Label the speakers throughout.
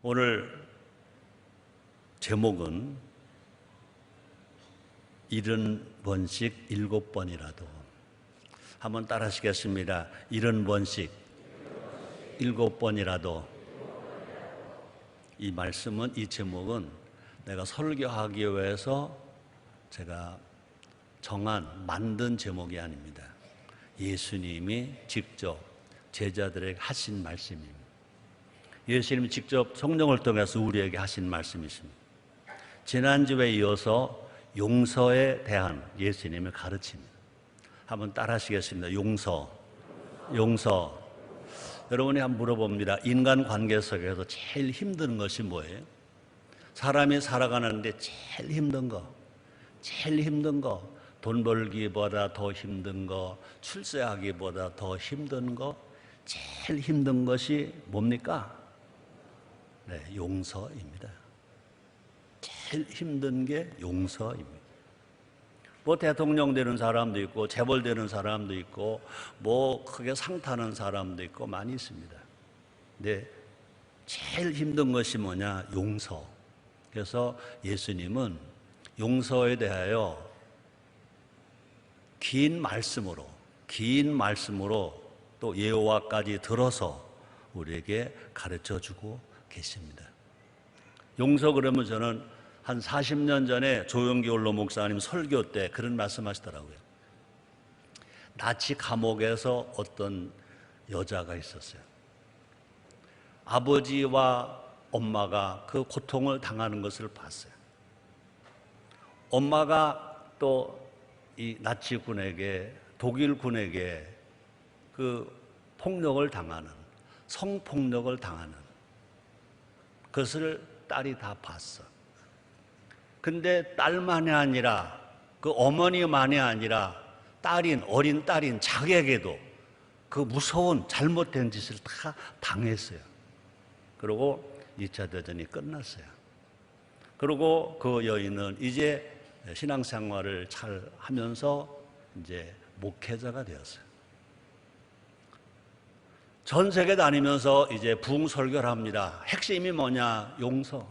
Speaker 1: 오늘 제목은 70번씩 7번이라도. 한번 따라 하시겠습니다. 70번씩 7번이라도. 이 말씀은, 이 제목은 내가 설교하기 위해서 제가 만든 제목이 아닙니다. 예수님이 직접 제자들에게 하신 말씀입니다. 예수님이 직접 성령을 통해서 우리에게 하신 말씀이십니다. 지난주에 이어서 용서에 대한 예수님의 가르침입니다. 한번 따라 하시겠습니다. 용서. 여러분이 한번 물어봅니다. 인간관계 속에서 제일 힘든 것이 뭐예요? 사람이 살아가는데 제일 힘든 거, 돈 벌기보다 더 힘든 거, 출세하기보다 더 힘든 거, 제일 힘든 것이 뭡니까? 네, 용서입니다. 제일 힘든 게 용서입니다. 뭐 대통령 되는 사람도 있고, 재벌 되는 사람도 있고, 뭐 크게 상 타는 사람도 있고 많이 있습니다. 근데 제일 힘든 것이 뭐냐? 용서. 그래서 예수님은 용서에 대하여 긴 말씀으로 또 예호와까지 들어서 우리에게 가르쳐 주고 계십니다. 용서 그러면 저는 한 40년 전에 조영기 원로 목사님 설교 때 그런 말씀 하시더라고요. 나치 감옥에서 어떤 여자가 있었어요. 아버지와 엄마가 그 고통을 당하는 것을 봤어요. 엄마가 또 이 나치군에게, 독일군에게 그 폭력을 당하는, 성폭력을 당하는 그것을 딸이 다 봤어. 근데 딸만이 아니라, 그 어머니만이 아니라 어린 딸인 자기에게도 그 무서운 잘못된 짓을 다 당했어요. 그리고 2차 대전이 끝났어요. 그리고 그 여인은 이제 신앙생활을 잘 하면서 이제 목회자가 되었어요. 전 세계 다니면서 이제 부흥 설교를 합니다. 핵심이 뭐냐? 용서하라.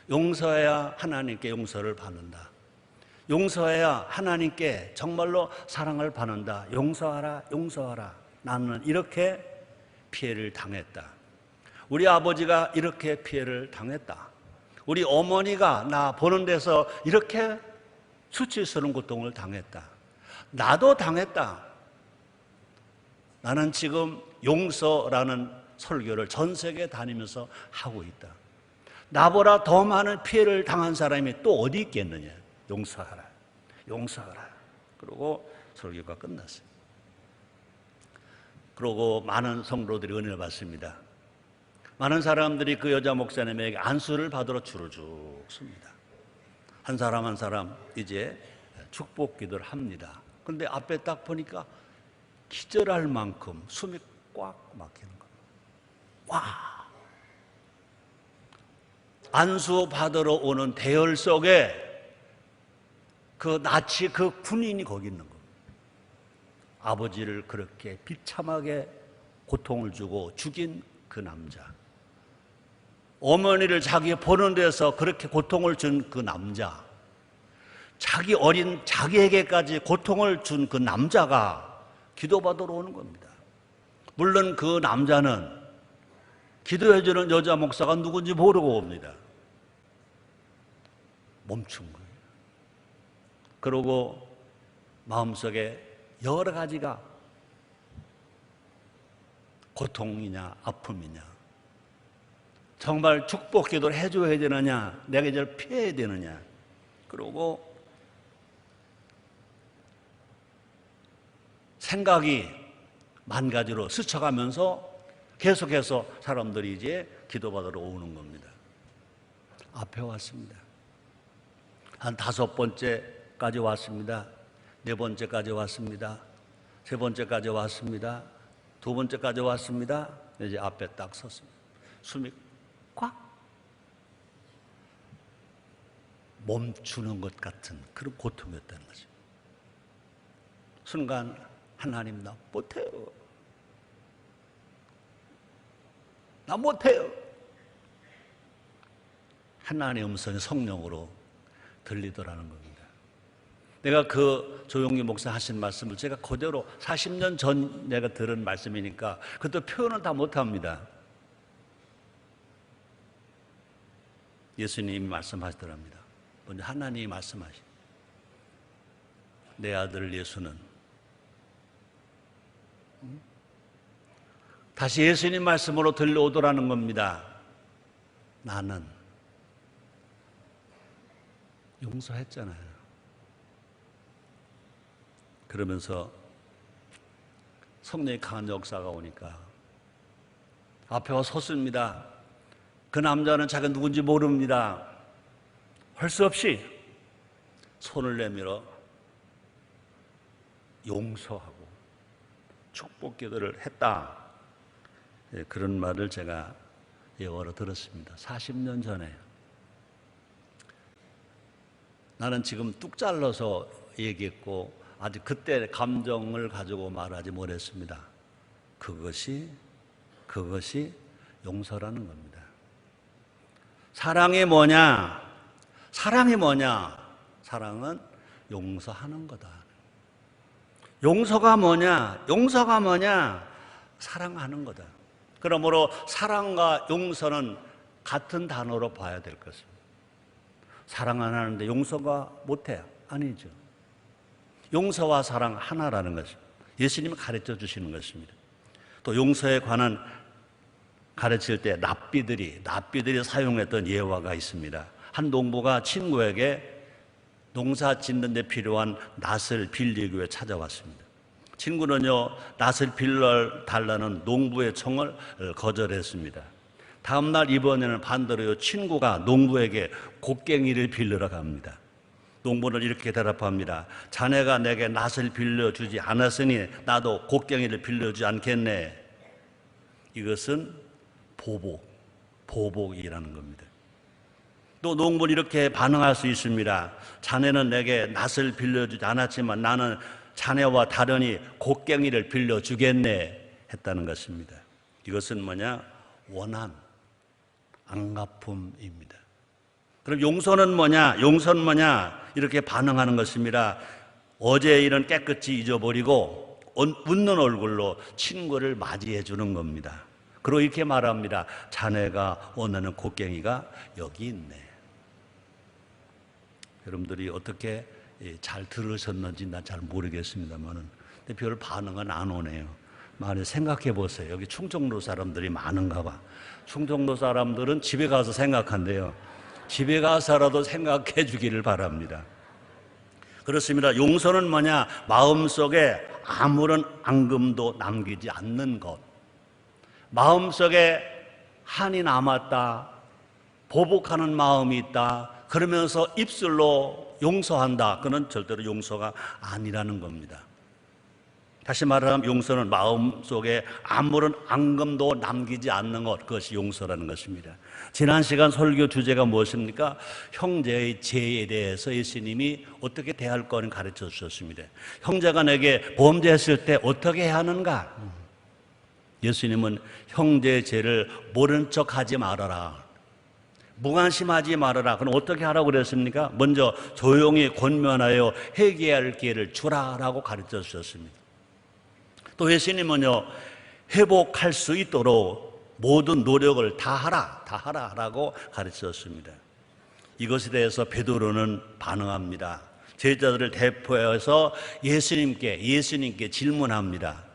Speaker 1: 용서해야 하나님께 용서를 받는다. 용서해야 하나님께 정말로 사랑을 받는다. 용서하라. 나는 이렇게 피해를 당했다. 우리 아버지가 이렇게 피해를 당했다. 우리 어머니가 나 보는 데서 이렇게 수치스러운 고통을 당했다. 나도 당했다. 나는 지금 용서라는 설교를 전 세계에 다니면서 하고 있다. 나보다 더 많은 피해를 당한 사람이 또 어디 있겠느냐? 용서하라. 그리고 설교가 끝났어요. 그리고 많은 성도들이 은혜를 받습니다. 많은 사람들이 그 여자 목사님에게 안수를 받으러 주르륵 씁니다. 한 사람 이제 축복 기도를 합니다. 근데 앞에 딱 보니까 기절할 만큼 숨이 꽉 막히는 겁니다. 와! 안수 받으러 오는 대열 속에 그 나치 그 군인이 거기 있는 겁니다. 아버지를 그렇게 비참하게 고통을 주고 죽인 그 남자, 어머니를 자기 보는 데서 그렇게 고통을 준 그 남자, 자기 어린 자기에게까지 고통을 준 그 남자가 기도받으러 오는 겁니다. 물론 그 남자는 기도해주는 여자 목사가 누군지 모르고 옵니다. 멈춘 거예요. 그러고 마음속에 여러 가지가, 고통이냐 아픔이냐, 정말 축복 기도를 해줘야 되느냐, 내가 이걸 피해야 되느냐, 그리고 생각이 만 가지로 스쳐가면서 계속해서 사람들이 이제 기도받으러 오는 겁니다. 앞에 왔습니다. 한 5번째까지 왔습니다. 4번째까지 왔습니다. 3번째까지 왔습니다. 2번째까지 왔습니다. 이제 앞에 딱 섰습니다. 숨이 꽉 멈추는 것 같은 그런 고통이었다는 거죠. 순간 하나님 나 못해요. 나 못해요. 하나님의 음성이 성령으로 들리더라는 겁니다. 내가 그 조용기 목사 하신 말씀을 제가 그대로 40년 전 내가 들은 말씀이니까 그것도 표현은 다 못합니다. 예수님이 말씀하시더랍니다. 먼저 하나님이 말씀하시. 내 아들 예수는 다시 예수님 말씀으로 들려오더라는 겁니다. 나는 용서했잖아요. 그러면서 성령의 강한 역사가 오니까 앞에 와 섰습니다. 그 남자는 자기가 누군지 모릅니다. 할 수 없이 손을 내밀어 용서하고 축복 기도를 했다. 그런 말을 제가 예언으로 들었습니다. 40년 전에. 나는 지금 뚝 잘라서 얘기했고 아직 그때 감정을 가지고 말하지 못했습니다. 그것이 용서라는 겁니다. 사랑이 뭐냐? 사랑이 뭐냐? 사랑은 용서하는 거다. 용서가 뭐냐? 용서가 뭐냐? 사랑하는 거다. 그러므로 사랑과 용서는 같은 단어로 봐야 될 것입니다. 사랑 안 하는데 용서가 못해요? 아니죠. 용서와 사랑 하나라는 것입니다. 예수님이 가르쳐 주시는 것입니다. 또 용서에 관한 가르칠 때 랍비들이 사용했던 예화가 있습니다. 한 농부가 친구에게 농사 짓는 데 필요한 낫을 빌리기 위해 찾아왔습니다. 친구는요, 낫을 빌려달라는 농부의 청을 거절했습니다. 다음날 이번에는 반대로요, 친구가 농부에게 곡괭이를 빌리러 갑니다. 농부는 이렇게 대답합니다. 자네가 내게 낫을 빌려주지 않았으니 나도 곡괭이를 빌려주지 않겠네. 이것은 보복이라는 겁니다. 또 농부는 이렇게 반응할 수 있습니다. 자네는 내게 낫을 빌려주지 않았지만 나는 자네와 다르니 곡괭이를 빌려주겠네 했다는 것입니다. 이것은 뭐냐? 원한, 안갚음입니다. 그럼 용서는 뭐냐? 용서는 뭐냐? 이렇게 반응하는 것입니다. 어제의 일은 깨끗이 잊어버리고 웃는 얼굴로 친구를 맞이해 주는 겁니다. 그리고 이렇게 말합니다. 자네가 원하는 곡괭이가 여기 있네. 여러분들이 어떻게 잘 들으셨는지 난 잘 모르겠습니다만은 별 반응은 안 오네요. 많이 생각해 보세요. 여기 충청도 사람들이 많은가 봐. 충청도 사람들은 집에 가서 생각한대요. 집에 가서라도 생각해 주기를 바랍니다. 그렇습니다. 용서는 뭐냐? 마음속에 아무런 앙금도 남기지 않는 것. 마음속에 한이 남았다, 보복하는 마음이 있다, 그러면서 입술로 용서한다. 그건 절대로 용서가 아니라는 겁니다. 다시 말하면 용서는 마음속에 아무런 앙금도 남기지 않는 것, 그것이 용서라는 것입니다. 지난 시간 설교 주제가 무엇입니까? 형제의 죄에 대해서 예수님이 어떻게 대할 거는 가르쳐 주셨습니다. 형제가 내게 범죄했을 때 어떻게 해야 하는가? 예수님은 형제의 죄를 모른 척하지 말아라, 무관심하지 말아라. 그럼 어떻게 하라고 그랬습니까? 먼저 조용히 권면하여 회개할 기회를 주라라고 가르쳐 주셨습니다. 또 예수님은요, 회복할 수 있도록 모든 노력을 다 하라라고 가르쳤습니다. 이것에 대해서 베드로는 반응합니다. 제자들을 대표해서 예수님께 질문합니다.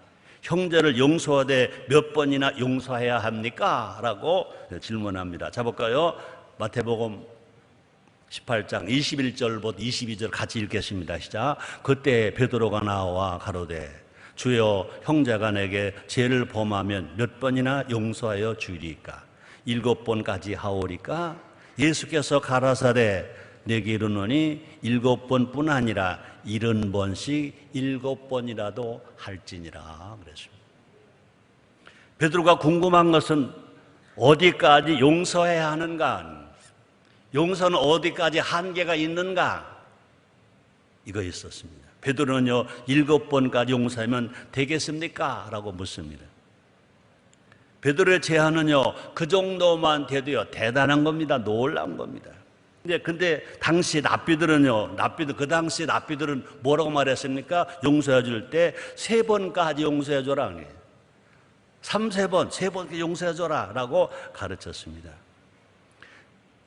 Speaker 1: 형제를 용서하되 몇 번이나 용서해야 합니까? 라고 질문합니다. 자 볼까요? 마태복음 18장 21절부터 22절 같이 읽겠습니다. 시작. 그때 베드로가 나와 가로되 주여, 형제가 내게 죄를 범하면 몇 번이나 용서하여 주리까? 7번까지 하오리까? 예수께서 가라사대 내게 이르노니 7번뿐 아니라 70번씩 7번이라도 할지니라 그랬습니다. 베드로가 궁금한 것은 어디까지 용서해야 하는가? 용서는 어디까지 한계가 있는가? 이거 있었습니다. 베드로는요, 7번까지 용서하면 되겠습니까? 라고 묻습니다. 베드로의 제안은요, 그 정도만 돼도요, 대단한 겁니다. 놀라운 겁니다. 근데 당시 랍비들은요, 그 당시 랍비들은 뭐라고 말했습니까? 용서해 줄 때 3번까지 용서해 줘라. 3-4번, 3번 용서해 줘라 라고 가르쳤습니다.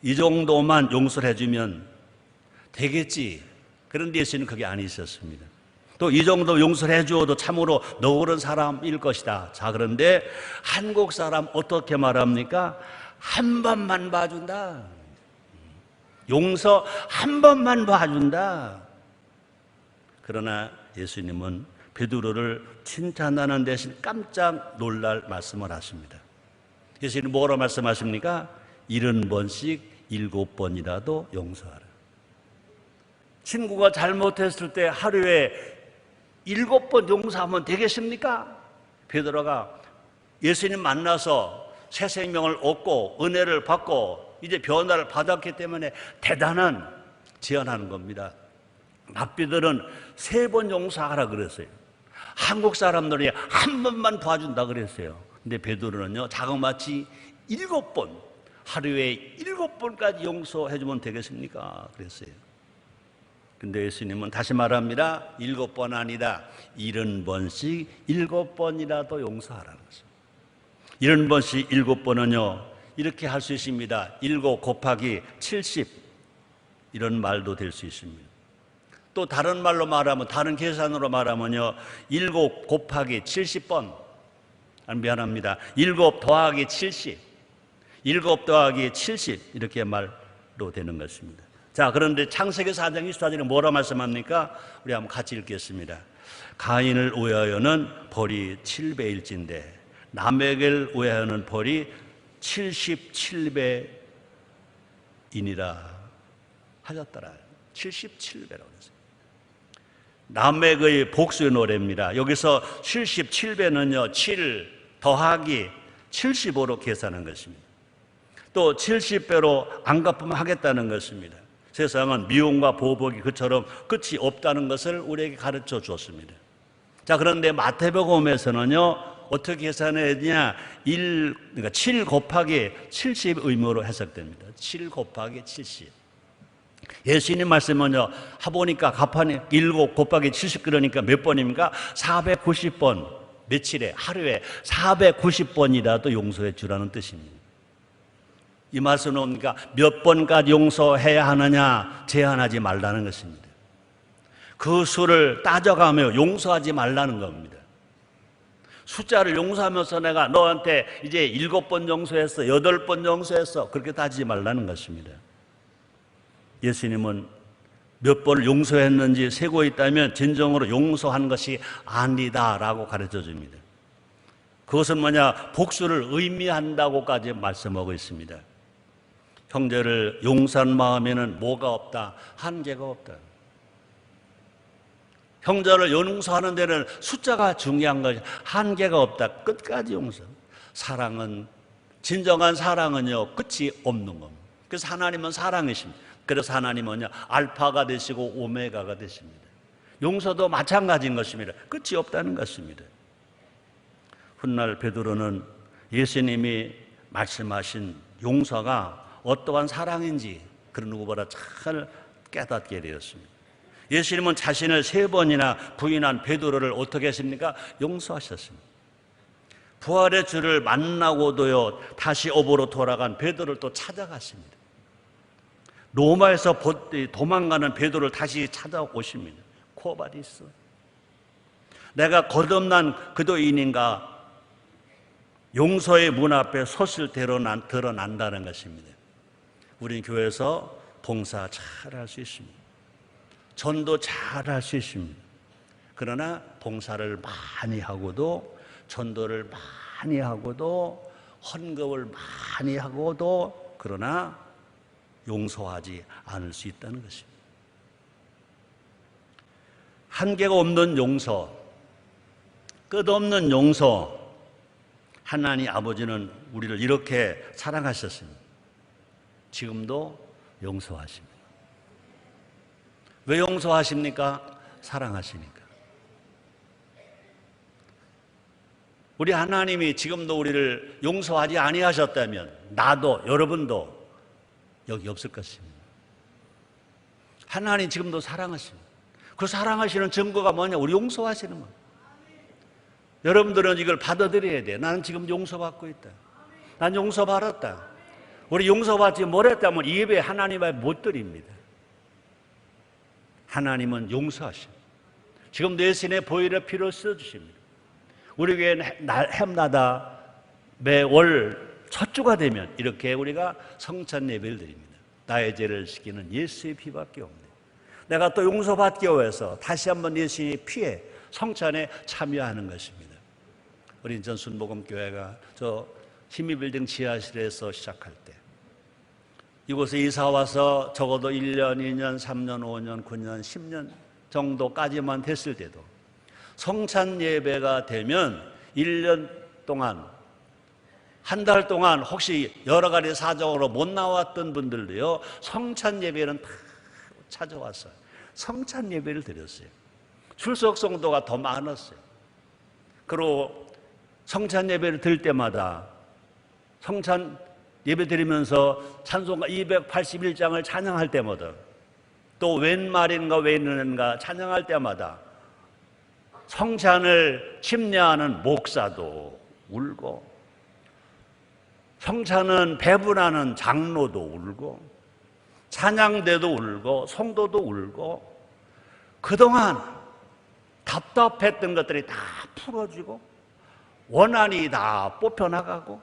Speaker 1: 이 정도만 용서를 해주면 되겠지. 그런데 예수님은 그게 아니셨습니다. 또 이 정도 용서를 해주어도 참으로 너그러운 사람일 것이다. 자, 그런데 한국 사람 어떻게 말합니까? 한 번만 봐준다. 용서 한 번만 봐준다. 그러나 예수님은 베드로를 칭찬하는 대신 깜짝 놀랄 말씀을 하십니다. 예수님은 뭐라고 말씀하십니까? 70번씩 7번이라도 용서하라. 친구가 잘못했을 때 하루에 7번 용서하면 되겠습니까? 베드로가 예수님 만나서 새 생명을 얻고 은혜를 받고 이제 변화를 받았기 때문에 대단한 제안하는 겁니다. 랍비들은 3번 용서하라 그랬어요. 한국 사람들이 한 번만 봐준다 그랬어요. 근데 베드로는요, 자그마치 7번, 하루에 7번까지 용서해주면 되겠습니까? 그랬어요. 근데 예수님은 다시 말합니다. 7번 아니다. 70번씩 7번이라도 용서하라는 것입니다. 70번씩 7번은요, 이렇게 할 수 있습니다. 7 곱하기 70 이런 말도 될 수 있습니다. 또 다른 말로 말하면, 다른 계산으로 말하면요, 7 곱하기 70번, 미안합니다. 7 더하기 70, 7 더하기 70 이렇게 말로 되는 것입니다. 자, 그런데 창세기 4장 24절에 뭐라 말씀합니까? 우리 한번 같이 읽겠습니다. 가인을 위하여는 벌이 7배일진데 라멕을 위하여는 벌이 77배이니라 하셨더라. 77배라고 했어요. 라멕의 복수의 노래입니다. 여기서 77배는요, 7 더하기 75로 계산한 것입니다. 또 70배로 안 갚으면 하겠다는 것입니다. 세상은 미움과 보복이 그처럼 끝이 없다는 것을 우리에게 가르쳐 주었습니다. 자, 그런데 마태복음에서는요, 어떻게 계산해야 되냐? 그러니까 7 곱하기 70 의무로 해석됩니다. 7 곱하기 70. 예수님 말씀은요, 해보니까 갚아니 7 곱하기 70 그러니까 몇 번입니까? 490번. 며칠에, 하루에 490번이라도 용서해 주라는 뜻입니다. 이 말씀은 뭡니까? 몇 번까지 용서해야 하느냐 제한하지 말라는 것입니다. 그 수를 따져가며 용서하지 말라는 겁니다. 숫자를 용서하면서 내가 너한테 이제 7번 용서했어, 8번 용서했어, 그렇게 따지지 말라는 것입니다. 예수님은 몇 번을 용서했는지 세고 있다면 진정으로 용서한 것이 아니다라고 가르쳐 줍니다. 그것은 뭐냐? 복수를 의미한다고까지 말씀하고 있습니다. 형제를 용서한 마음에는 뭐가 없다? 한계가 없다. 형제를 용서하는 데는 숫자가 중요한 것이 한계가 없다. 끝까지 용서. 사랑은, 진정한 사랑은요, 끝이 없는 겁니다. 그래서 하나님은 사랑이십니다. 그래서 하나님은요, 알파가 되시고 오메가가 되십니다. 용서도 마찬가지인 것입니다. 끝이 없다는 것입니다. 훗날 베드로는 예수님이 말씀하신 용서가 어떠한 사랑인지 그런 누구보다 잘 깨닫게 되었습니다. 예수님은 자신을 3번이나 부인한 베드로를 어떻게 했습니까? 용서하셨습니다. 부활의 주를 만나고도요, 다시 업으로 돌아간 베드로를 또 찾아갔습니다. 로마에서 도망가는 베드로를 다시 찾아오십니다. 코바디스, 내가 거듭난 그도인인가? 용서의 문 앞에 섰을 때 드러난다는 것입니다. 우리는 교회에서 봉사 잘 할 수 있습니다. 전도 잘 할 수 있습니다. 그러나 봉사를 많이 하고도, 전도를 많이 하고도, 헌금을 많이 하고도, 그러나 용서하지 않을 수 있다는 것입니다. 한계가 없는 용서, 끝없는 용서. 하나님 아버지는 우리를 이렇게 사랑하셨습니다. 지금도 용서하십니다. 왜 용서하십니까? 사랑하시니까. 우리 하나님이 지금도 우리를 용서하지 아니하셨다면 나도 여러분도 여기 없을 것입니다. 하나님 지금도 사랑하십니다. 그 사랑하시는 증거가 뭐냐? 우리 용서하시는 거. 여러분들은 이걸 받아들여야 돼. 나는 지금 용서받고 있다. 난 용서받았다. 우리 용서받지 못했다면 이 예배 하나님의 못 드립니다. 하나님은 용서하십니다. 지금 내 신의 보혈의 피를 써주십니다. 우리 교회는 해마다 매월 첫 주가 되면 이렇게 우리가 성찬 예배를 드립니다. 나의 죄를 씻기는 예수의 피밖에 없네. 내가 또 용서받기 위해서 다시 한번 예수의 피에 성찬에 참여하는 것입니다. 우리 인천 순복음교회가 저 힘미빌딩 지하실에서 시작할 때 이곳에 이사 와서 적어도 1년, 2년, 3년, 5년, 9년, 10년 정도까지만 됐을 때도 성찬 예배가 되면 1년 동안 한 달 동안 혹시 여러 가지 사정으로 못 나왔던 분들도요, 성찬 예배는 다 찾아왔어요. 성찬 예배를 드렸어요. 출석 성도가 더 많았어요. 그리고 성찬 예배를 드릴 때마다 성찬 예배 드리면서 찬송가 281장을 찬양할 때마다 또 웬 말인가 왜 있는가 찬양할 때마다 성찬을 침례하는 목사도 울고 성찬은 배분하는 장로도 울고 찬양대도 울고 성도도 울고 그동안 답답했던 것들이 다 풀어지고 원한이 다 뽑혀나가고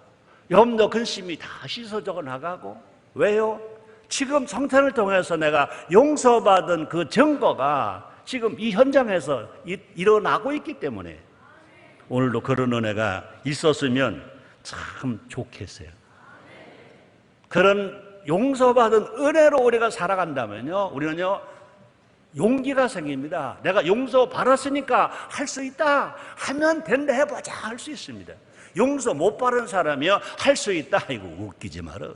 Speaker 1: 염려 근심이 다 씻어져 나가고 왜요? 지금 성찬을 통해서 내가 용서받은 그 증거가 지금 이 현장에서 일어나고 있기 때문에 오늘도 그런 은혜가 있었으면 참 좋겠어요. 그런 용서받은 은혜로 우리가 살아간다면요, 우리는요 용기가 생깁니다. 내가 용서받았으니까 할 수 있다 하면 된다 해보자 할 수 있습니다. 용서 못 받은 사람이요 할 수 있다 이거 웃기지 마라.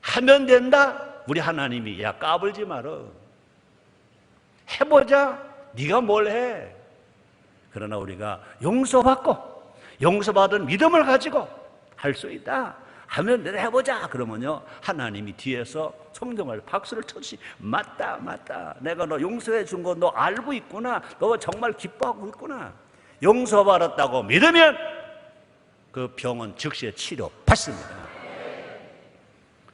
Speaker 1: 하면 된다. 우리 하나님이 야 까불지 마라. 해보자. 네가 뭘 해. 그러나 우리가 용서받고 용서받은 믿음을 가지고 할 수 있다 하면 내가 해보자 그러면요 하나님이 뒤에서 성령을 박수를 쳐주시. 맞다 맞다 내가 너 용서해 준 거 너 알고 있구나. 너 정말 기뻐하고 있구나. 용서받았다고 믿으면 그 병은 즉시 치료 받습니다.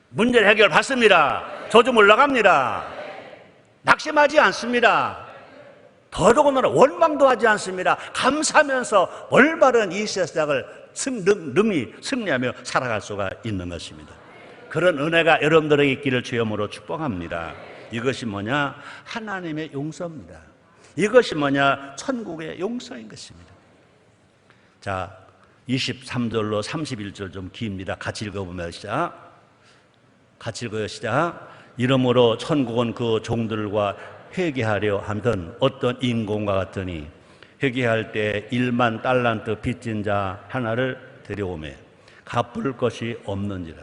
Speaker 1: 문제를 해결 받습니다. 저주 물러갑니다. 낙심하지 않습니다. 더더군다나 원망도 하지 않습니다. 감사하면서 올바른 이 세상을 능히 승리하며 살아갈 수가 있는 것입니다. 그런 은혜가 여러분들에게 있기를 주여으로 축복합니다. 이것이 뭐냐? 하나님의 용서입니다. 이것이 뭐냐? 천국의 용서인 것입니다. 자, 23절로 31절 좀 깁니다. 같이 읽어보면 시작. 같이 읽어요. 시작. 이러므로 천국은 그 종들과 회개하려 하던 어떤 인공과 같으니 회개할 때 1만 달란트 빚진 자 하나를 데려오매 갚을 것이 없는지라.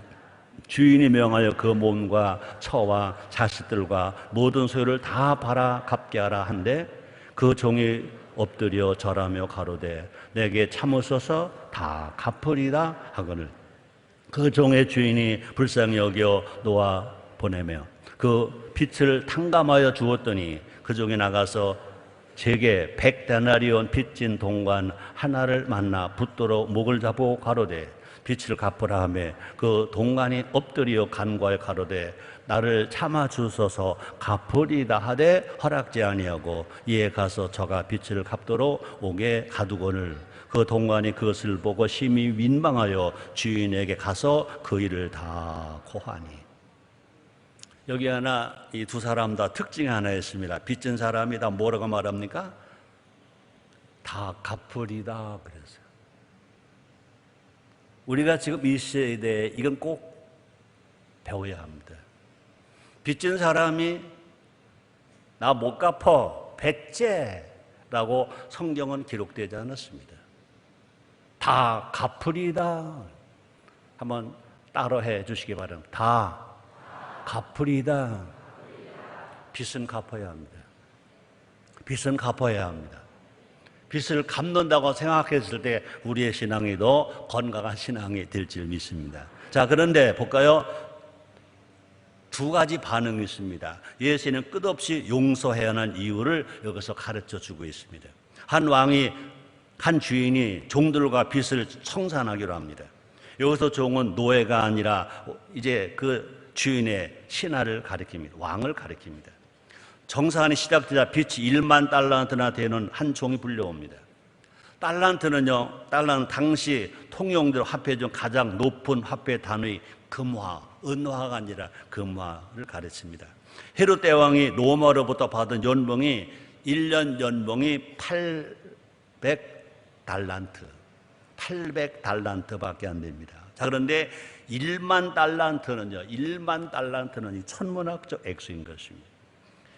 Speaker 1: 주인이 명하여 그 몸과 처와 자식들과 모든 소유를 다 팔아 갚게 하라 한데 그 종이 엎드려 절하며 가로되 내게 참으소서 다 갚으리라 하거늘 그 종의 주인이 불쌍히 여겨 놓아 보내며 그 빚을 탕감하여 주었더니 그 종이 나가서 제게 100데나리온 빚진 동관 하나를 만나 붙들어 목을 잡고 가로되 빚을 갚으라 하매 그 동관이 엎드려 간과에 가로되 나를 참아 주소서 갚으리다 하되 허락지 아니하고 이에 가서 저가 빚을 갚도록 옥에 가두거늘 그 동관이 그것을 보고 심히 민망하여 주인에게 가서 그 일을 다 고하니. 여기 하나 이 두 사람 다 특징이 하나 있습니다. 빚진 사람이 다 뭐라고 말합니까? 다 갚으리다 그랬어요. 우리가 지금 이 시대에 이건 꼭 배워야 합니다. 빚진 사람이 나 못 갚어 백제라고 성경은 기록되지 않았습니다. 다 갚으리다. 한번 따라해 주시기 바랍니다. 다 갚으리다. 빚은 갚아야 합니다. 빚은 갚아야 합니다. 빚을 갚는다고 생각했을 때 우리의 신앙이 더 건강한 신앙이 될 줄 믿습니다. 자, 그런데 볼까요? 두 가지 반응이 있습니다. 예수는 끝없이 용서해야 하는 이유를 여기서 가르쳐 주고 있습니다. 한 주인이 종들과 빚을 청산하기로 합니다. 여기서 종은 노예가 아니라 이제 그 주인의 신하를 가리킵니다. 왕을 가리킵니다. 정산이 시작되자 빚이 1만 달란트나 되는 한 종이 불려옵니다. 달란트는요, 달란트 당시 통용대로 화폐 중 가장 높은 화폐 단위 금화, 은화가 아니라 금화를 가르칩니다. 헤롯 대왕이 로마로부터 받은 연봉이 1년 연봉이 800달란트밖에 안 됩니다. 자, 그런데 1만 달란트는 천문학적 액수인 것입니다.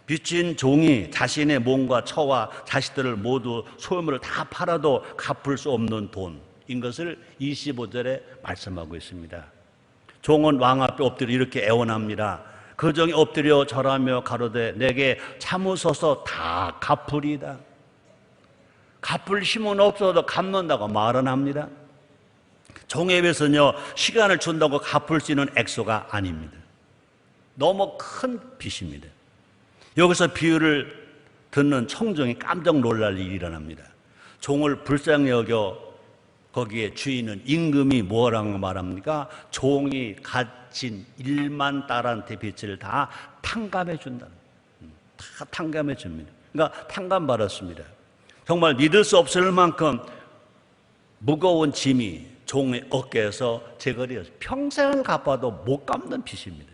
Speaker 1: 빚진 종이 자신의 몸과 처와 자식들을 모두 소유물을 다 팔아도 갚을 수 없는 돈인 것을 25절에 말씀하고 있습니다. 종은 왕 앞에 엎드려 이렇게 애원합니다. 그 종이 엎드려 절하며 가로되 내게 참으소서 다 갚으리이다. 갚을 힘은 없어도 갚는다고 말은 합니다. 종에 비해서는요, 시간을 준다고 갚을 수 있는 액수가 아닙니다. 너무 큰 빚입니다. 여기서 비유를 듣는 청종이 깜짝 놀랄 일이 일어납니다. 종을 불쌍히 여겨 거기에 주인은 임금이 뭐라고 말합니까? 종이 가진 1만 달란트 빚을 다 탕감해 준다. 다 탕감해 줍니다. 그러니까 탕감 받았습니다. 정말 믿을 수 없을 만큼 무거운 짐이 종의 어깨에서 제거되어서 평생을 갚아도 못 갚는 빚입니다.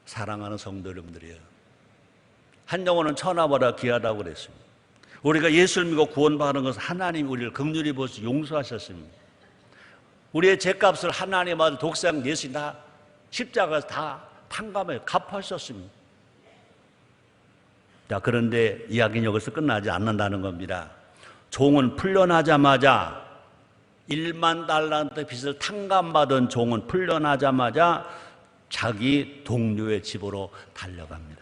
Speaker 1: 사랑하는 성도 여러분들이요, 한 영혼은 천하보다 귀하다고 그랬습니다. 우리가 예수를 믿고 구원받은 것은 하나님이 우리를 긍휼히 보시 용서하셨습니다. 우리의 죄값을 하나님 아들 독생 예수님 다 십자가에서 다 탕감해 갚으셨습니다. 자, 그런데 이야기는 여기서 끝나지 않는다는 겁니다. 종은 풀려나자마자 1만 달란트 빚을 탕감받은 종은 풀려나자마자 자기 동료의 집으로 달려갑니다.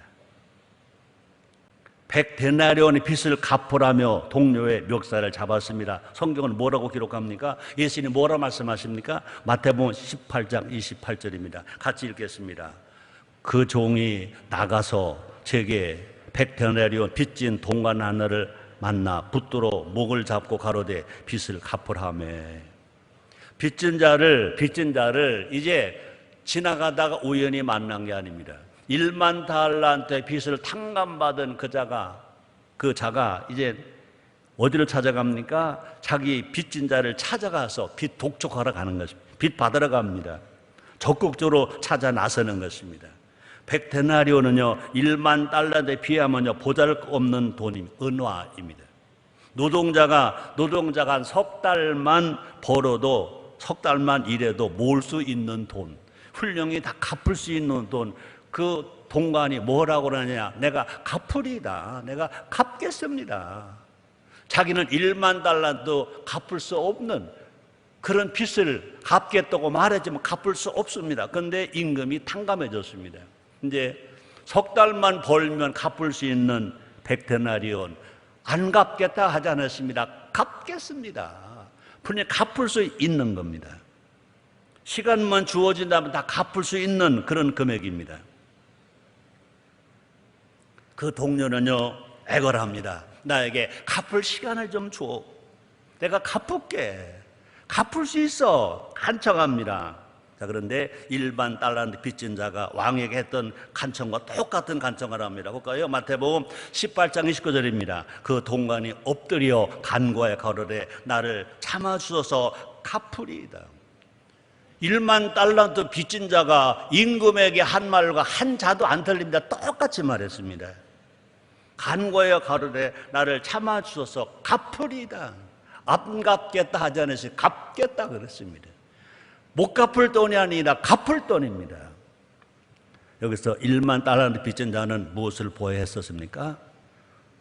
Speaker 1: 100데나리온의 빚을 갚으라며 동료의 멱살을 잡았습니다. 성경은 뭐라고 기록합니까? 예수님이 뭐라 말씀하십니까? 마태복음 18장 28절입니다. 같이 읽겠습니다. 그 종이 나가서 제게 100데나리온 빚진 동관 하나를 만나 붙들어 목을 잡고 가로되 빚을 갚으라며. 빚진 자를 이제 지나가다가 우연히 만난 게 아닙니다. 1만 달란트의 빚을 탕감받은 그 자가 이제 어디로 찾아갑니까? 자기 빚진 자를 찾아가서 빚 독촉하러 가는 것입니다. 빚 받으러 갑니다. 적극적으로 찾아 나서는 것입니다. 100데나리온은요 1만 달란트에 비하면요 보잘것없는 돈입니다. 은화입니다. 노동자가 한 석 달만 벌어도 석 달만 일해도 모을 수 있는 돈, 훌륭히 다 갚을 수 있는 돈, 그 동관이 뭐라고 그러냐? 내가 갚으리다. 내가 갚겠습니다. 자기는 1만 달란트 갚을 수 없는 그런 빚을 갚겠다고 말했지만 갚을 수 없습니다. 그런데 임금이 탕감해 줬습니다. 이제 석 달만 벌면 갚을 수 있는 100데나리온 안 갚겠다 하지 않았습니다. 갚겠습니다. 분명히 갚을 수 있는 겁니다. 시간만 주어진다면 다 갚을 수 있는 그런 금액입니다. 그 동료는요 애걸합니다. 나에게 갚을 시간을 좀 줘. 내가 갚을게. 갚을 수 있어. 간청합니다. 자, 그런데 일반 달란트 빚진 자가 왕에게 했던 간청과 똑같은 간청을 합니다. 볼까요? 마태복음 18장 29절입니다. 그 동관이 엎드려 간구하여 가로되 나를 참아주소서 갚으리이다. 1만 달란트 빚진 자가 임금에게 한 말과 한 자도 안 틀립니다. 똑같이 말했습니다. 간구하여 가로되 나를 참아주소서 갚으리이다. 안 갚겠다 하지 않으시 갚겠다 그랬습니다. 못 갚을 돈이 아니라 갚을 돈입니다. 여기서 1만 달란트 빚진 자는 무엇을 보여했었습니까?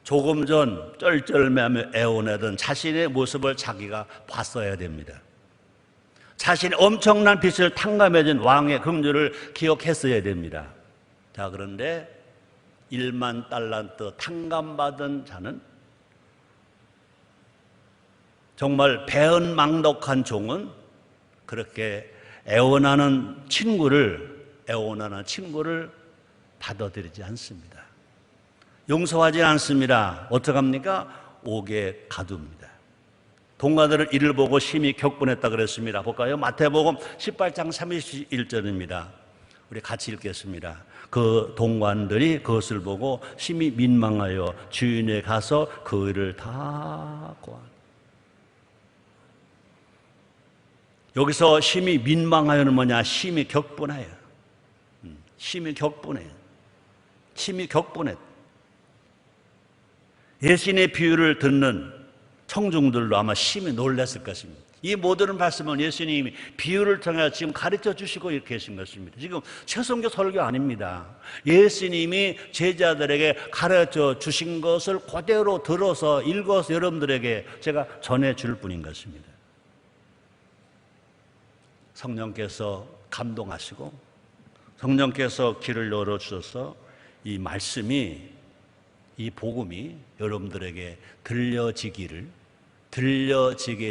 Speaker 1: 조금 전 쩔쩔매며 애원하던 자신의 모습을 자기가 봤어야 됩니다. 자신의 엄청난 빚을 탕감해준 왕의 긍휼을 기억했어야 됩니다. 자, 그런데 1만 달란트 탕감받은 자는 정말 배은망덕한 종은 그렇게 애원하는 친구를 받아들이지 않습니다. 용서하지 않습니다. 어떡합니까? 옥에 가둡니다. 동가들은 이를 보고 심히 격분했다 그랬습니다. 볼까요? 마태복음 18장 31절입니다. 우리 같이 읽겠습니다. 그 동관들이 그것을 보고 심히 민망하여 주인에 가서 그 일을 다 고한. 여기서 심히 민망하여는 뭐냐? 심히 격분하여. 심히 격분해. 심히 격분해. 예수님의 비유를 듣는 청중들도 아마 심히 놀랐을 것입니다. 이 모든 말씀은 예수님이 비유를 통해 지금 가르쳐 주시고 이렇게 계신 것입니다. 지금 최선교 설교 아닙니다. 예수님이 제자들에게 가르쳐 주신 것을 그대로 들어서 읽어서 여러분들에게 제가 전해줄 뿐인 것입니다. 성령께서 감동하시고 성령께서 길을 열어주셔서 이 말씀이, 이 복음이 여러분들에게 들려지게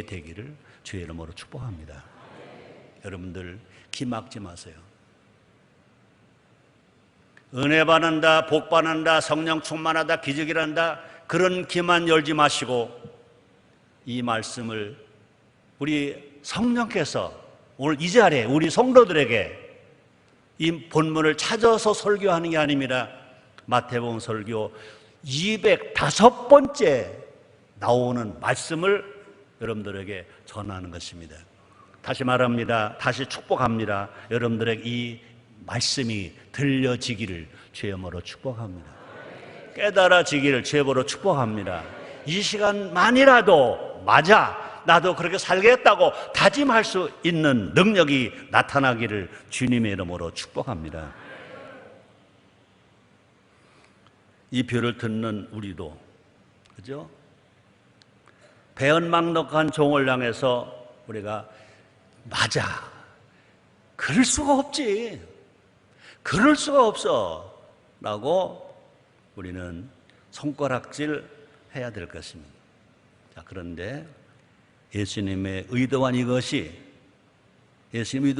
Speaker 1: 되기를 주의 이름으로 축복합니다. 여러분들 기막지 마세요. 은혜 받는다, 복 받는다, 성령 충만하다, 기적이란다, 그런 기만 열지 마시고 이 말씀을 우리 성령께서 오늘 이 자리에 우리 성도들에게 이 본문을 찾아서 설교하는 게 아닙니다. 마태복음 설교 205번째 나오는 말씀을 여러분들에게 전하는 것입니다. 다시 말합니다. 다시 축복합니다. 여러분들에게 이 말씀이 들려지기를 주의 이름으로 축복합니다. 깨달아지기를 주의 이름으로 축복합니다. 이 시간만이라도 맞아, 나도 그렇게 살겠다고 다짐할 수 있는 능력이 나타나기를 주님의 이름으로 축복합니다. 이 비유를 듣는 우리도, 그죠? 배은망덕한 종을 향해서 우리가 맞아, 그럴 수가 없지, 그럴 수가 없어 라고 우리는 손가락질 해야 될 것입니다. 자, 그런데 예수님의 의도한 이것이, 예수님이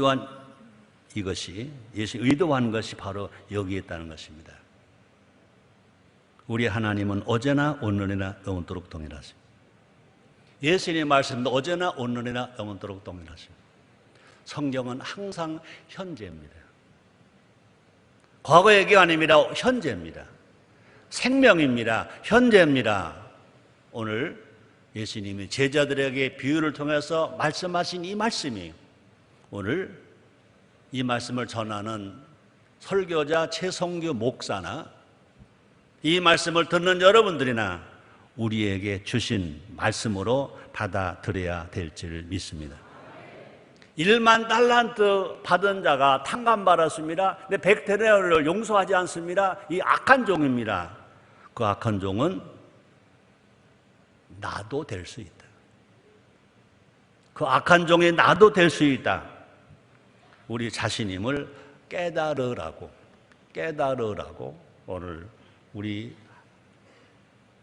Speaker 1: 의도한 것이 바로 여기에 있다는 것입니다. 우리 하나님은 어제나 오늘이나 영원토록 동일하십니다. 예수님의 말씀도 어제나 오늘이나 영원토록 동일하십니다. 성경은 항상 현재입니다. 과거 얘기 아닙니다. 현재입니다. 생명입니다. 현재입니다. 오늘 예수님이 제자들에게 비유를 통해서 말씀하신 이 말씀이 오늘 이 말씀을 전하는 설교자 최성규 목사나 이 말씀을 듣는 여러분들이나 우리에게 주신 말씀으로 받아들여야 될 줄 믿습니다. 1만 달란트 받은 자가 탕감받았습니다. 근데 100데나리온을 용서하지 않습니다. 이 악한 종입니다. 그 악한 종은 나도 될 수 있다. 그 악한 종이 나도 될 수 있다. 우리 자신임을 깨달으라고 오늘 우리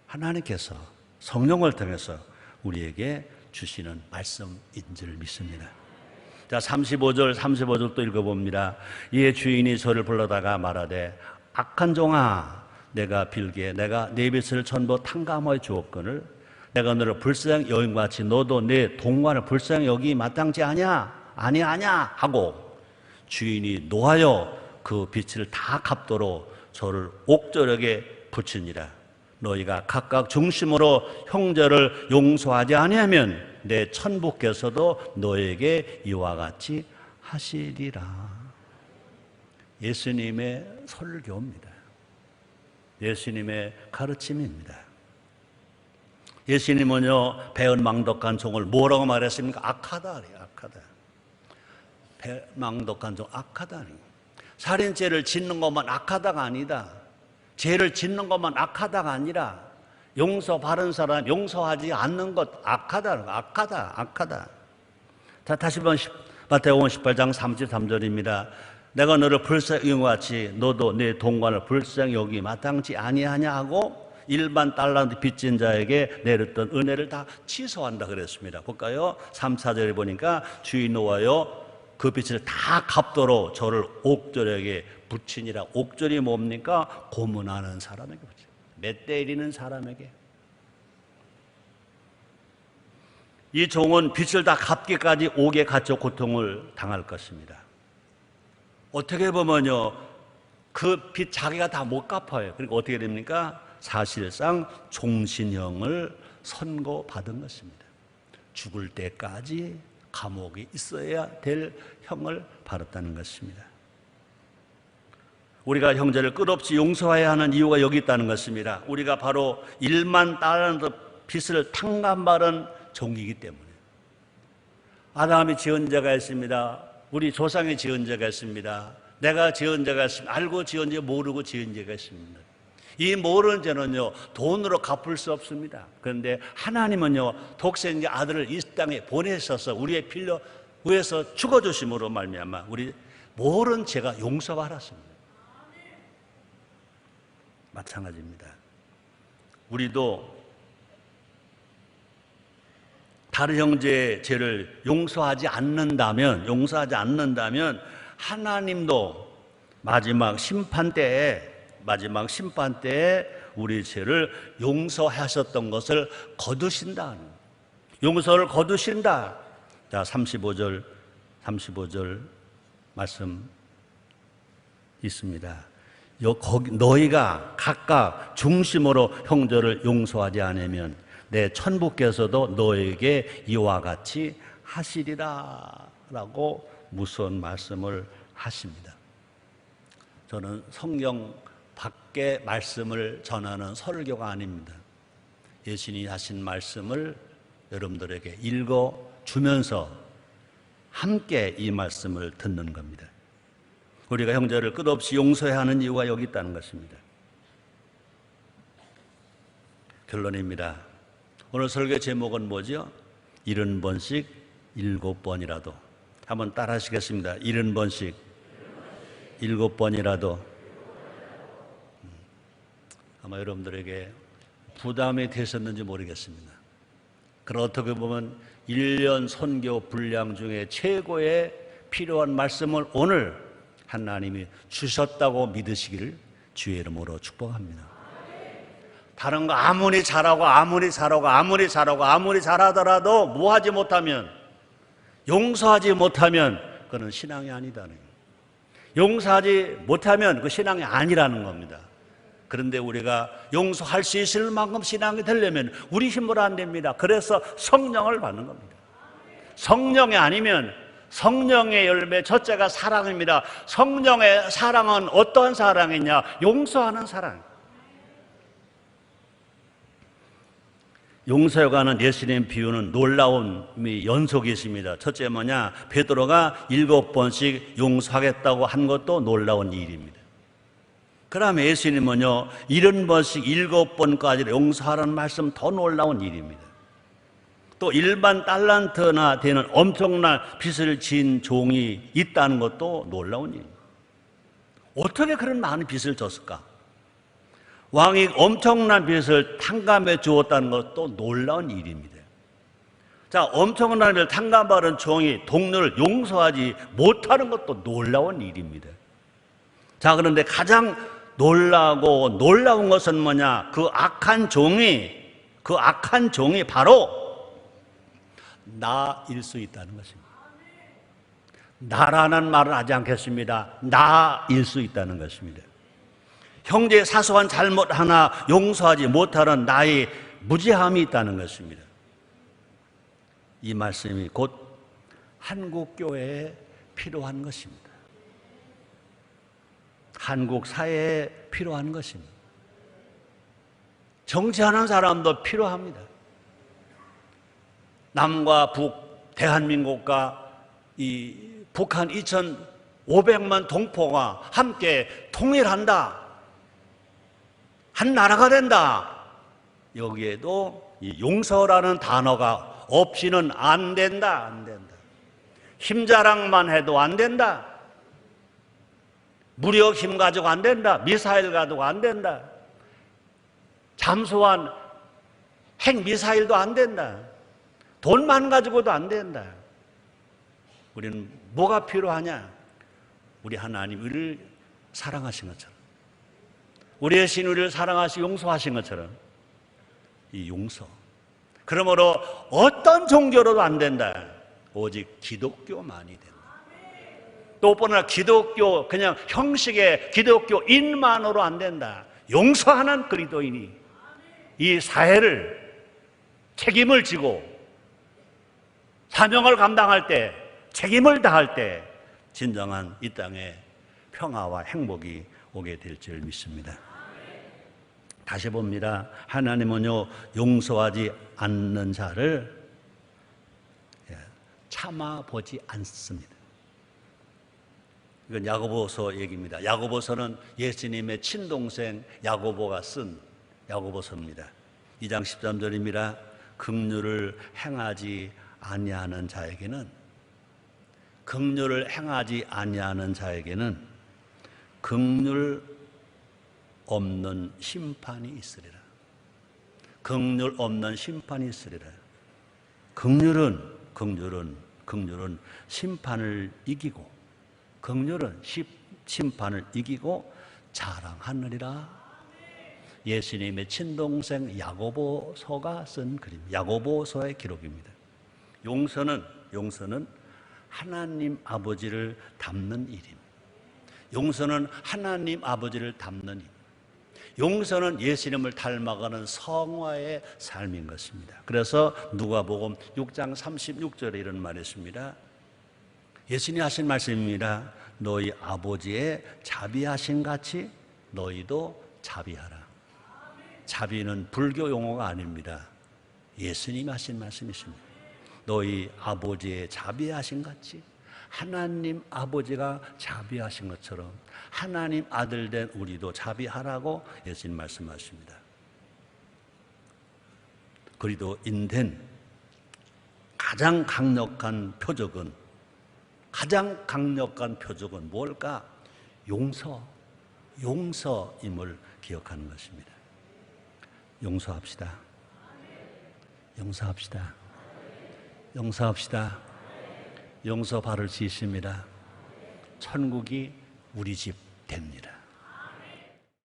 Speaker 1: 하나님께서 성령을 통해서 우리에게 주시는 말씀인 줄 믿습니다. 자, 35절 또 읽어봅니다. 이에 주인이 저를 불러다가 말하되 악한 종아, 내가 빌기에 내가 네 빚을 전부 탕감하여 주었거늘 내가 너를 불쌍히 여인같이 너도 내 동관을 불쌍히 여기 마땅치 아냐 하고 주인이 노하여 그 빚을 다 갚도록 저를 옥절역에 붙이니라. 너희가 각각 중심으로 형제를 용서하지 아니하면 내 천부께서도 너에게 이와 같이 하시리라. 예수님의 설교입니다. 예수님의 가르침입니다. 예수님은요, 배은망덕한 종을 뭐라고 말했습니까? 악하다. 배은망덕한 종 악하다. 살인죄를 짓는 것만 악하다가 아니다. 죄를 짓는 것만 악하다가 아니라 용서 바른 사람 용서하지 않는 것 악하다. 자, 다시 한번 마태복음 18장 33절입니다. 내가 너를 불쌍히 여김같이 너도 내 동관을 불쌍히 여기 마땅치 아니하냐 하고 일반 달란트 빚진 자에게 내렸던 은혜를 다 취소한다 그랬습니다. 볼까요? 3, 4절에 보니까 주인 여호와여 그 빚을 다 갚도록 저를 옥졸에게 붙이니라. 옥졸이 뭡니까? 고문하는 사람에게 붙이니, 매 때리는 사람에게. 이 종은 빚을 다 갚기까지 옥에 갇혀 고통을 당할 것입니다. 어떻게 보면요, 그 빚 자기가 다 못 갚아요. 그러니까 어떻게 됩니까? 사실상 종신형을 선고받은 것입니다. 죽을 때까지 감옥에 있어야 될 형을 받았다는 것입니다. 우리가 형제를 끝없이 용서해야 하는 이유가 여기 있다는 것입니다. 우리가 바로 1만 달란트 빚을 탕감받은 종이기 때문에. 아담이 지은 죄가 있습니다. 우리 조상이 지은 죄가 있습니다. 내가 지은 죄가 있습니다. 알고 지은 죄, 모르고 지은 죄가 있습니다. 이 모르는 죄는요, 돈으로 갚을 수 없습니다. 그런데 하나님은요, 독생자 아들을 이 땅에 보내셔서 우리의 필요 위해서 죽어주심으로 말미암아 우리 모르는 죄가 용서받았습니다. 마찬가지입니다. 우리도 다른 형제의 죄를 용서하지 않는다면 하나님도 마지막 심판 때에 우리 죄를 용서하셨던 것을 거두신다. 용서를 거두신다. 자, 35절 말씀 있습니다. 너희가 각각 중심으로 형제를 용서하지 않으면 내 천부께서도 너에게 이와 같이 하시리라 라고 무서운 말씀을 하십니다. 저는 성경 밖에 말씀을 전하는 설교가 아닙니다. 예수님이 하신 말씀을 여러분들에게 읽어주면서 함께 이 말씀을 듣는 겁니다. 우리가 형제를 끝없이 용서해야 하는 이유가 여기 있다는 것입니다. 결론입니다. 오늘 설교 제목은 뭐죠? 70번씩 7번이라도. 한번 따라 하시겠습니다. 70번씩 7번이라도. 아마 여러분들에게 부담이 되셨는지 모르겠습니다. 그럼 어떻게 보면 1년 선교 분량 중에 최고의 필요한 말씀을 오늘 하나님이 주셨다고 믿으시기를 주의 이름으로 축복합니다. 다른 거 아무리 잘하더라도 뭐하지 못하면, 용서하지 못하면 그건 신앙이 아니다는 거예요. 용서하지 못하면 그 신앙이 아니라는 겁니다. 그런데 우리가 용서할 수 있을 만큼 신앙이 되려면 우리 힘으로 안 됩니다. 그래서 성령을 받는 겁니다. 성령이 아니면, 성령의 열매 첫째가 사랑입니다. 성령의 사랑은 어떤 사랑이냐? 용서하는 사랑. 용서에 관한 예수님 비유는 놀라운 연속이 있습니다. 첫째 뭐냐? 베드로가 7번씩 용서하겠다고 한 것도 놀라운 일입니다. 그 다음에 예수님은요, 70번씩 7번까지 용서하라는 말씀, 더 놀라운 일입니다. 또 일반 달란트나 되는 엄청난 빚을 진 종이 있다는 것도 놀라운 일입니다. 어떻게 그런 많은 빚을 졌을까? 왕이 엄청난 빚을 탕감해 주었다는 것도 놀라운 일입니다. 자, 엄청난 빚을 탕감받은 종이 동료를 용서하지 못하는 것도 놀라운 일입니다. 자, 그런데 가장 놀라운 것은 뭐냐? 그 악한 종이 바로 나일 수 있다는 것입니다. 나라는 말은 하지 않겠습니다. 나일 수 있다는 것입니다. 형제의 사소한 잘못 하나 용서하지 못하는 나의 무지함이 있다는 것입니다. 이 말씀이 곧 한국교회에 필요한 것입니다. 한국 사회에 필요한 것입니다. 정치하는 사람도 필요합니다. 남과 북, 대한민국과 이 북한 2,500만 동포가 함께 통일한다. 한 나라가 된다. 여기에도 이 용서라는 단어가 없이는 안 된다. 힘자랑만 해도 안 된다. 무력 힘 가지고 안 된다. 미사일 가지고 안 된다. 잠수한 핵미사일도 안 된다. 돈만 가지고도 안 된다. 우리는 뭐가 필요하냐? 우리 하나님 우리를 사랑하신 것처럼, 우리의 신 우리를 사랑하시고 용서하신 것처럼 이 용서. 그러므로 어떤 종교로도 안 된다. 오직 기독교만이 된다. 또 뿐만 아니라 기독교 그냥 형식의 기독교인만으로 안 된다. 용서하는 그리스도인이 이 사회를 책임을 지고 사명을 감당할 때, 책임을 다할 때 진정한 이 땅에 평화와 행복이 오게 될 줄 믿습니다. 다시 봅니다. 하나님은요, 용서하지 않는 자를 참아보지 않습니다. 이건 야고보서 얘기입니다. 야고보서는 예수님의 친동생 야고보가 쓴 야고보서입니다. 2장 13절입니다. 긍휼을 행하지 아니하는 자에게는, 긍휼을 행하지 아니하는 자에게는 긍휼 없는 심판이 있으리라. 긍휼 없는 심판이 있으리라. 긍휼은 심판을 이기고, 긍휼은 심판을 이기고 자랑하느니라. 예수님의 친동생 야고보서가 쓴 글입니다. 야고보서의 기록입니다. 용서는 하나님 아버지를 닮는 일입니다. 용서는 하나님 아버지를 닮는 일. 용서는 예수님을 닮아가는 성화의 삶인 것입니다. 그래서 누가복음 6장 36절에 이런 말이 있습니다. 예수님이 하신 말씀입니다. 너희 아버지의 자비하신 같이 너희도 자비하라. 자비는 불교 용어가 아닙니다. 예수님이 하신 말씀이십니다. 너희 아버지의 자비하신 같이 하나님 아버지가 자비하신 것처럼 하나님 아들 된 우리도 자비하라고 예수님 말씀하십니다. 그리스도인된 가장 강력한 표적은 뭘까? 용서임을 기억하는 것입니다. 용서합시다. 용서 바를 수 있습니다. 천국이 우리 집 됩니다.